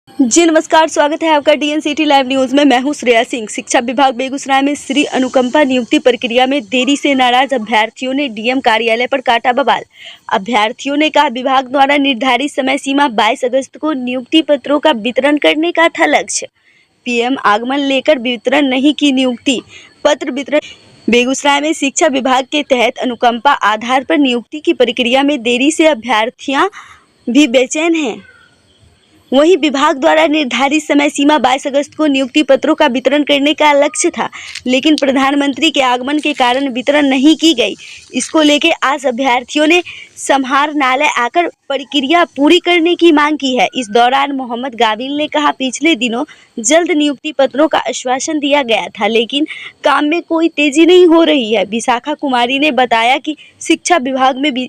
जी नमस्कार, स्वागत है आपका डीएनसीटी लाइव न्यूज़ में। मैं हूं श्रेया सिंह। शिक्षा विभाग बेगूसराय में श्री अनुकंपा नियुक्ति प्रक्रिया में देरी से नाराज अभ्यर्थियों ने डीएम कार्यालय पर काटा बवाल। अभ्यर्थियों ने कहा, विभाग द्वारा निर्धारित समय सीमा 22 अगस्त को नियुक्ति पत्रों का वितरण करने का था लक्ष्य। पीएम आगमन लेकर वितरण नहीं की नियुक्ति पत्र वितरण। बेगूसराय में शिक्षा विभाग के तहत अनुकंपा आधार पर नियुक्ति की प्रक्रिया में देरी से अभ्यर्थियां भी बेचैन हैं। वहीं विभाग द्वारा निर्धारित समय सीमा 22 अगस्त को नियुक्ति पत्रों का वितरण करने का लक्ष्य था, लेकिन प्रधानमंत्री के आगमन के कारण वितरण नहीं की गई। इसको लेकर आज अभ्यर्थियों ने समाहरणालय आकर प्रक्रिया पूरी करने की मांग की है। इस दौरान मोहम्मद गाबिल ने कहा, पिछले दिनों जल्द नियुक्ति पत्रों का आश्वासन दिया गया था, लेकिन काम में कोई तेजी नहीं हो रही है। विशाखा कुमारी ने बताया कि शिक्षा विभाग में भी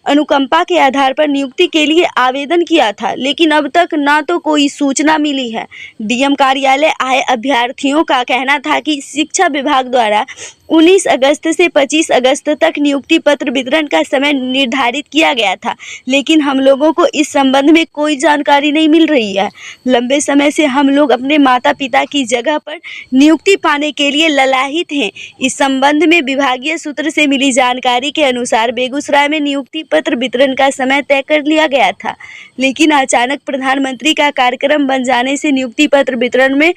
अनुकंपा के आधार पर नियुक्ति के लिए आवेदन किया था, लेकिन अब तक ना तो कोई सूचना मिली है। डीएम कार्यालय आए अभ्यर्थियों का कहना था कि शिक्षा विभाग द्वारा 19 अगस्त से 25 अगस्त तक नियुक्ति पत्र वितरण का समय निर्धारित किया गया था, लेकिन हम लोगों को इस संबंध में कोई जानकारी नहीं मिल रही है। लंबे समय से हम लोग अपने माता पिता की जगह पर नियुक्ति पाने के लिए ललायित हैं। इस संबंध में विभागीय सूत्र से मिली जानकारी के अनुसार बेगूसराय में नियुक्ति पत्र वितरण का समय तय कर लिया गया था, लेकिन अचानक प्रधानमंत्री का कार्यक्रम बन जाने से नियुक्ति पत्र वितरण में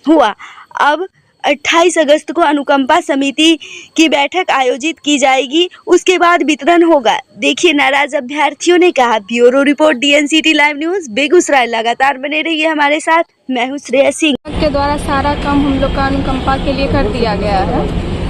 हुआ। अब 28 अगस्त को अनुकंपा समिति की बैठक आयोजित की जाएगी, उसके बाद वितरण होगा। देखिए नाराज अभ्यर्थियों ने कहा। Bureau report DNCT live news Begusarai. लगातार बने रहिए हमारे साथ। मैं हूं श्रेया सिंह। के द्वारा सारा काम हम लोग का अनुकंपा के लिए कर दिया गया है,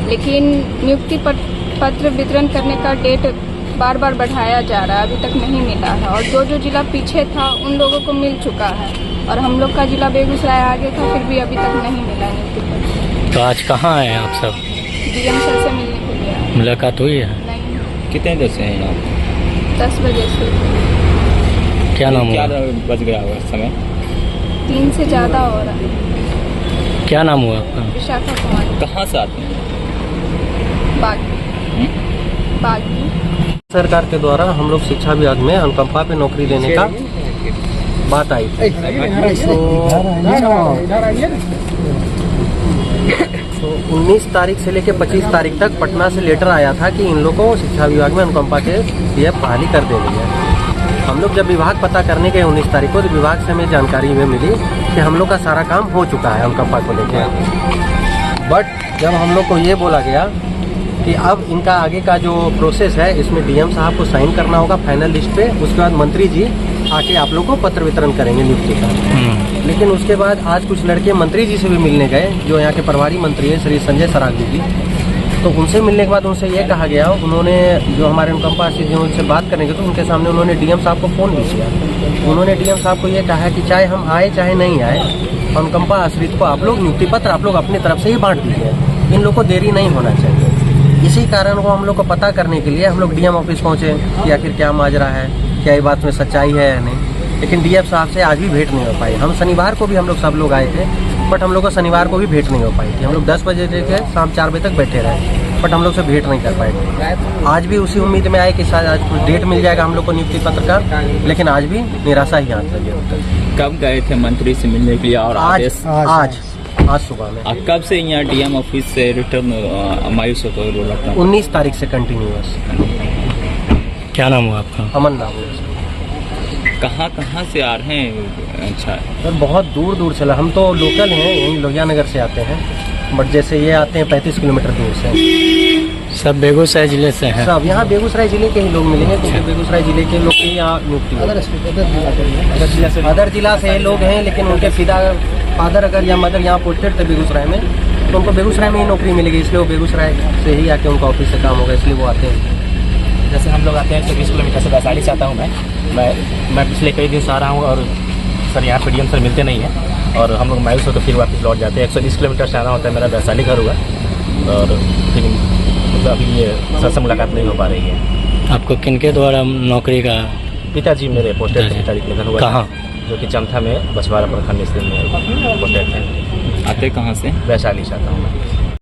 लेकिन नियुक्ति पत्र वितरण करने का डेट बार बार बढ़ाया जा रहा है, अभी तक नहीं मिला है। और जो जिला पीछे था उन लोगों को मिल चुका है, और हम लोग का जिला बेगूसराय आगे था, फिर भी अभी तक नहीं मिला नियुक्ति पत्र। तो आज कहाँ आए आप सब? डीएम सर से मिलने के लिए। मुलाकात हुई है? नहीं। कितने देर से हैं आप? 10 बजे से। क्या नाम हुआ? बज गया होगा समय? 3 से ज़्यादा हो रहा है। क्या नाम हुआ आपका? विशाखा कुमारी। कहाँ से आते हैं? बागी। सरकार के द्वारा हम लोग शिक्षा विभाग में अनुकंपा पे नौकरी देने का बात आई थी। तो 19 तारीख से लेकर 25 तारीख तक पटना से लेटर आया था कि इन लोगों को शिक्षा विभाग में अनुकंपा के लिए बहाली कर देनी है। हम लोग जब विभाग पता करने गए 19 तारीख को, तो विभाग से हमें जानकारी में मिली कि हम लोग का सारा काम हो चुका है अनुकंपा को लेकर। बट जब हम लोग को ये बोला गया कि अब इनका आगे का जो प्रोसेस है, इसमें डीएम साहब को साइन करना होगा फाइनल लिस्ट पे, उसके बाद मंत्री जी आके आप लोग को पत्र वितरण करेंगे नियुक्ति का। लेकिन उसके बाद आज कुछ लड़के मंत्री जी से भी मिलने गए, जो यहाँ के प्रभारी मंत्री है श्री संजय सरावगी जी। तो उनसे मिलने के बाद उनसे ये कहा गया, उन्होंने जो हमारे अनुकंपा से जो उनसे बात करेंगे, तो उनके सामने उन्होंने डीएम साहब को फ़ोन भी किया। उन्होंने डीएम साहब को ये कहा कि चाहे हम आए चाहे नहीं आए, अनुकंपा आश्रित को आप लोग नियुक्ति पत्र आप लोग अपनी तरफ से ही बांट दीजिए, इन लोग को देरी नहीं होना चाहिए। इसी कारण को हम लोग को पता करने के लिए हम लोग डीएम ऑफिस पहुंचे कि आखिर क्या माजरा है, क्या ये बात में सच्चाई है या नहीं। लेकिन डीएम साहब से आज भी भेंट नहीं हो पाई। हम शनिवार को भी हम लोग सब लोग आए थे, बट हम लोग को शनिवार को भी भेंट नहीं हो पाई थी। हम लोग 10 बजे से शाम 4 बजे तक बैठे रहे, बट हम लोग से भेंट नहीं कर पाए थे। आज भी उसी उम्मीद में आए कि शायद आज कुछ डेट मिल जाएगा हम लोग को नियुक्ति पत्र का, लेकिन आज भी निराशा ही हाथ लगी। कब गए थे मंत्री से मिलने के लिए? और आज सुबह में। कब से यहाँ डीएम ऑफिस से रिटर्न मायूस होते हुए बोला था? 19 तारीख से कंटिन्यूअस। क्या नाम हुआ आपका? अमन नाम है। कहाँ से आ रहे हैं? अच्छा सर, बहुत दूर दूर से। हम तो लोकल हैं, यहीं लोहिया नगर से आते हैं, बट जैसे ये आते हैं 35 किलोमीटर दूर से। सब बेगूसराय जिले से हैं? सब यहाँ बेगूसराय जिले के ही लोग मिलेंगे, क्योंकि बेगूसराय जिले के लोग की यहाँ नियुक्ति अदर जिला से लोग हैं, लेकिन उनके फादर अगर या मदर यहाँ पोस्टेड थे बेगूसराय में, तो उनको बेगूसराय में ही नौकरी मिलेगी, इसलिए वो बेगूसराय से ही आके उनका ऑफिस से काम होगा, इसलिए वो आते हैं। जैसे हम लोग आते हैं 120 किलोमीटर से वैशाली से आता हूँ मैं पिछले कई दिन से आ रहा हूँ, और सर यहाँ पे डीएम सर मिलते नहीं हैं, और हम लोग मायूस होकर फिर वापस लौट जाते हैं। 120 किलोमीटर से आना होता है, मेरा वैशाली घर हुआ, और फिर मतलब अभी ये सर से मुलाकात नहीं हो पा रही है। आपको किनके द्वारा नौकरी का? पिताजी मेरे पोस्टेड पिताजी के घर हुआ। कहाँ? जो कि चमथा में बछवाड़ा प्रखंड स्थित में पोस्टेड थे। आते कहाँ से? वैशाली से आता हूँ।